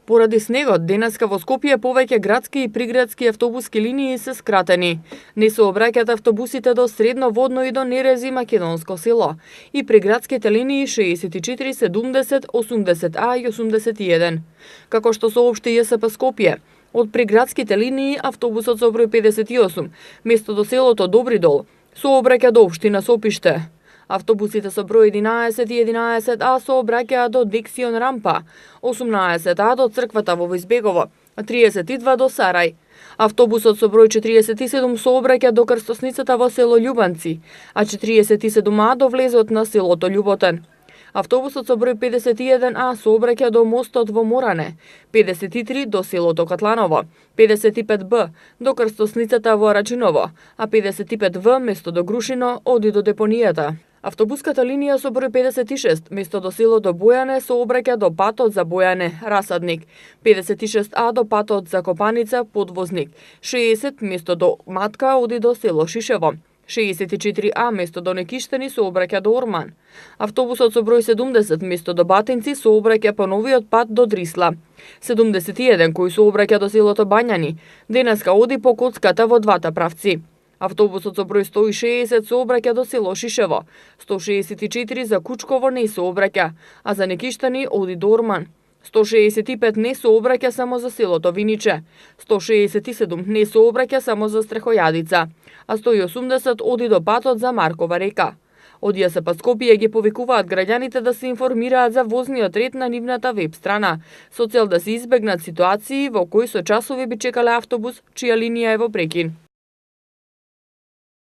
Поради снегот, денеска во Скопје повеќе градски и приградски автобуски линии се скратени. Не сообраќаат автобусите до Средно Водно и до Нерези Македонско село. И приградските линии 64, 70, 80А и 81. Како што соопшти ЈСП Скопје, од приградските линии автобусот со број 58, место до селото Добридол, сообраќа до општина Сопиште. Автобусите со број 11 и 11А сообраќаат до Дексион Рампа, 18А до црквата во Војзбегово, 32 до Сарај. Автобусот со број 47 сообраќа до крстосницата во село Љубанци, а 47А до влезот на селото Љуботен. Автобусот со број 51А сообраќа до мостот во Моране, 53 до селото Катланово, 55Б до крстосницата во Арачиново, а 55В место до Грушино оди до депонијата. Автобуската линија со број 56 место до селото Бојане сообраќа до патот за Бојане, Расадник, 56А до патот за Копаница, Подвозник, 60 место до Матка оди до село Шишево, 64А место до Некиштени сообраќа до Орман. Автобусот со број 70 место до Батинци сообраќа по новиот пат до Дрисла. 71 кој сообраќа до селото Бањани, денеска оди по коцката во двата правци. Автобусот со број 160 сообраќа до село Шишево, 164 за Кучково не сообраќа, а за Некиштани оди до Орман. 165 не сообраќа само за селото Виниче, 167 не сообраќа само за Стрехојадица, а 180 оди до патот за Маркова река. Од ЈСП Скопје ги повикуваат граѓаните да се информираат за возниот ред на нивната веб страна, со цел да се избегнат ситуации во кои со часови би чекале автобус чија линија е во прекин.